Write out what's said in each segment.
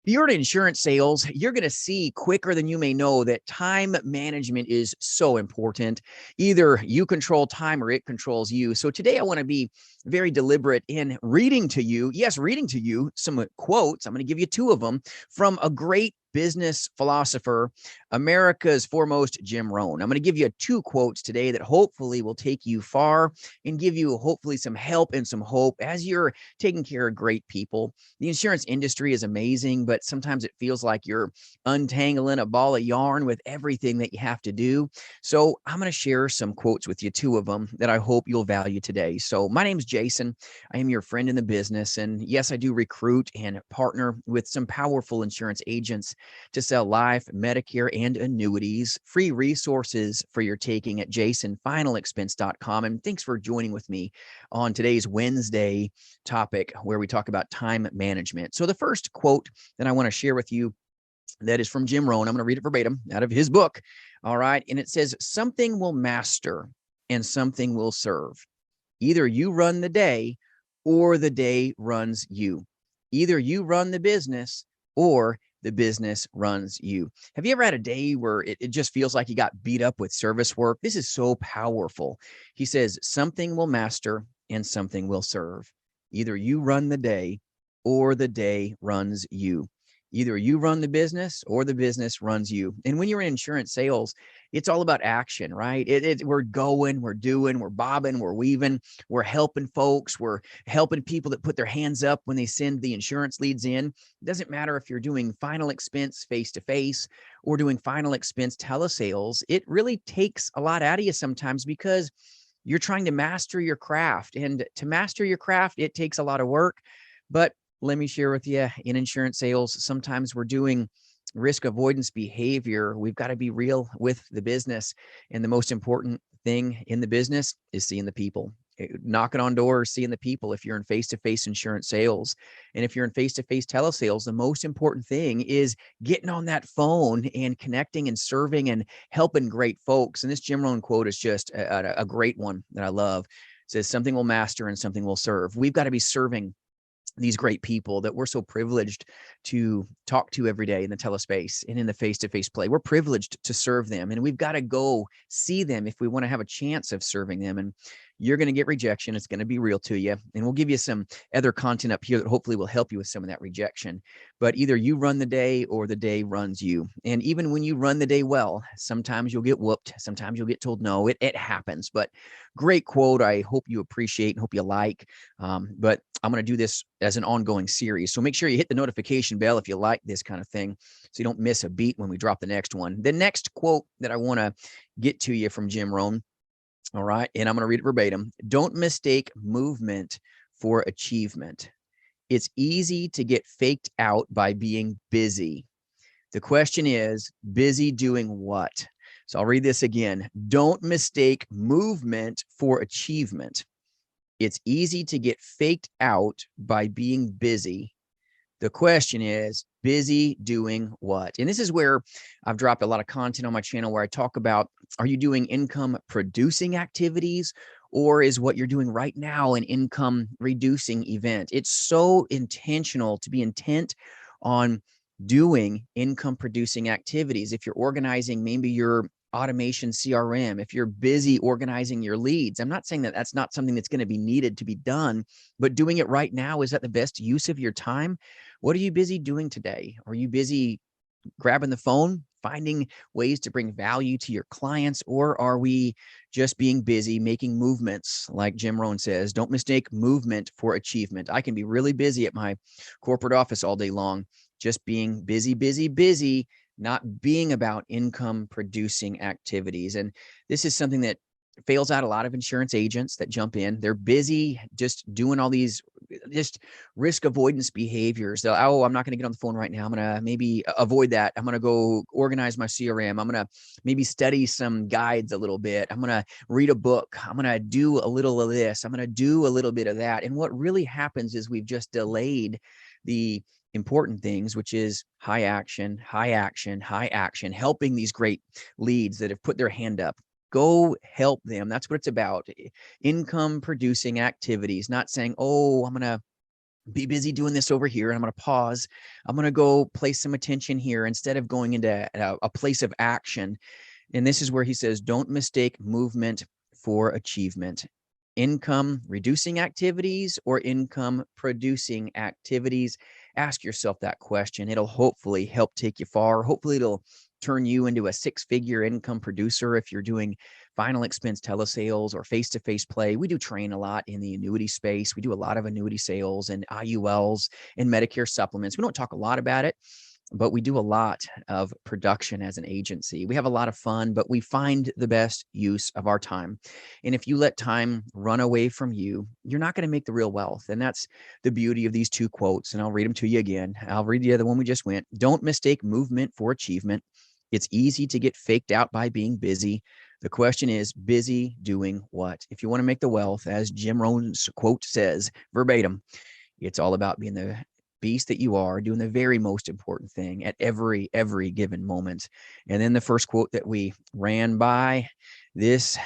You're in insurance sales, you're going to see quicker than you may know that time management is so important. Either you control time or it controls you. So today I want to be very deliberate in reading to you, some quotes. I'm going to give you two of them from a great business philosopher, America's foremost Jim Rohn. I'm going to give you two quotes today that hopefully will take you far and give you hopefully some help and some hope as you're taking care of great people. The insurance industry is amazing, but sometimes it feels like you're untangling a ball of yarn with everything that you have to do. So I'm going to share some quotes with you, two of them that I hope you'll value today. So my name's Jason. I am your friend in the business. And yes, I do recruit and partner with some powerful insurance agents to sell life, Medicare, and annuities. Free resources for your taking at jasonfinalexpense.com. And thanks for joining with me on today's Wednesday topic where we talk about time management. So the first quote that I want to share with you that is from Jim Rohn. I'm going to read it verbatim out of his book. All right. And it says, something will master and something will serve. Either you run the day or the day runs you. Either you run the business or the business runs you. Have you ever had a day where it just feels like you got beat up with service work? This is so powerful. He says, something will master and something will serve. Either you run the day or the day runs you. Either you run the business or the business runs you. And when you're in insurance sales, it's all about action, right? We're going, we're doing, we're bobbing, we're weaving, we're helping folks, we're helping people that put their hands up when they send the insurance leads in. It doesn't matter if you're doing final expense face-to-face or doing final expense telesales. It really takes a lot out of you sometimes because you're trying to master your craft. And to master your craft, it takes a lot of work. But let me share with you, in insurance sales, sometimes we're doing risk avoidance behavior. We've got to be real with the business. And the most important thing in the business is seeing the people. Knocking on doors, seeing the people if you're in face-to-face insurance sales. And if you're in face-to-face telesales, the most important thing is getting on that phone and connecting and serving and helping great folks. And this Jim Rohn quote is just a great one that I love. It says, something will master and something will serve. We've got to be serving these great people that we're so privileged to talk to every day in the telespace and in the face-to-face play. We're privileged to serve them, and we've got to go see them if we want to have a chance of serving them. And you're going to get rejection. It's going to be real to you. And we'll give you some other content up here that hopefully will help you with some of that rejection. But either you run the day or the day runs you. And even when you run the day well, sometimes you'll get whooped. Sometimes you'll get told no. It happens. But great quote. I hope you appreciate and hope you like. But I'm going to do this as an ongoing series. So make sure you hit the notification bell if you like this kind of thing so you don't miss a beat when we drop the next one. The next quote that I want to get to you from Jim Rohn. All right. And I'm going to read it verbatim. Don't mistake movement for achievement. It's easy to get faked out by being busy. The question is, busy doing what? So I'll read this again. Don't mistake movement for achievement. It's easy to get faked out by being busy. The question is, busy doing what? And this is where I've dropped a lot of content on my channel where I talk about, are you doing income producing activities, or is what you're doing right now an income reducing event? It's so intentional to be intent on doing income producing activities. If you're organizing maybe your automation CRM, if you're busy organizing your leads, I'm not saying that that's not something that's going to be needed to be done, but doing it right now, is that the best use of your time? What are you busy doing today? Are you busy grabbing the phone, finding ways to bring value to your clients? Or are we just being busy making movements? Like Jim Rohn says, don't mistake movement for achievement. I can be really busy at my corporate office all day long, just being busy, not being about income producing activities. And this is something that fails out a lot of insurance agents that jump in. They're busy just doing all these just risk avoidance behaviors. They'll, oh, I'm not going to get on the phone right now. I'm going to maybe avoid that. I'm going to go organize my CRM. I'm going to maybe study some guides a little bit. I'm going to read a book. I'm going to do a little of this. I'm going to do a little bit of that. And what really happens is we've just delayed the important things, which is high action, helping these great leads that have put their hand up. Go help them. That's what it's about. Income producing activities, not saying, oh, I'm going to be busy doing this over here. And I'm going to pause. I'm going to go place some attention here instead of going into a place of action. And this is where he says, don't mistake movement for achievement. Income reducing activities or income producing activities? Ask yourself that question. It'll hopefully help take you far. Hopefully it'll turn you into a six-figure income producer if you're doing final expense telesales or face-to-face play. We do train a lot in the annuity space. We do a lot of annuity sales and IULs and Medicare supplements. We don't talk a lot about it, but we do a lot of production as an agency. We have a lot of fun, but we find the best use of our time. And if you let time run away from you, you're not going to make the real wealth. And that's the beauty of these two quotes. And I'll read them to you again. I'll read the other one we just went. Don't mistake movement for achievement. It's easy to get faked out by being busy. The question is, busy doing what? If you want to make the wealth, as Jim Rohn's quote says, verbatim, it's all about being the beast that you are, doing the very most important thing at every given moment. And then the first quote that we ran by this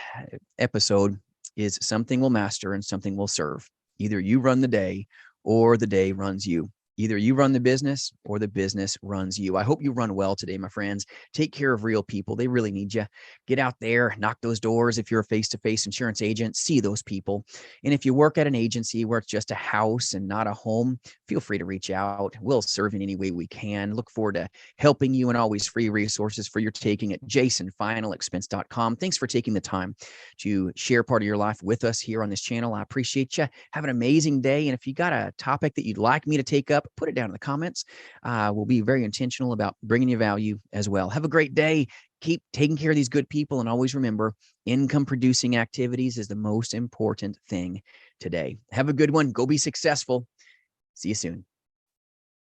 episode is, something will master and something will serve. Either you run the day or the day runs you. Either you run the business or the business runs you. I hope you run well today, my friends. Take care of real people. They really need you. Get out there, knock those doors. If you're a face-to-face insurance agent, see those people. And if you work at an agency where it's just a house and not a home, feel free to reach out. We'll serve in any way we can. Look forward to helping you, and always free resources for your taking at jasonfinalexpense.com. Thanks for taking the time to share part of your life with us here on this channel. I appreciate you. Have an amazing day. And if you got a topic that you'd like me to take up, put it down in the comments. We'll be very intentional about bringing you value as well. Have a great day. Keep taking care of these good people. And always remember, income producing activities is the most important thing today. Have a good one. Go be successful. See you soon.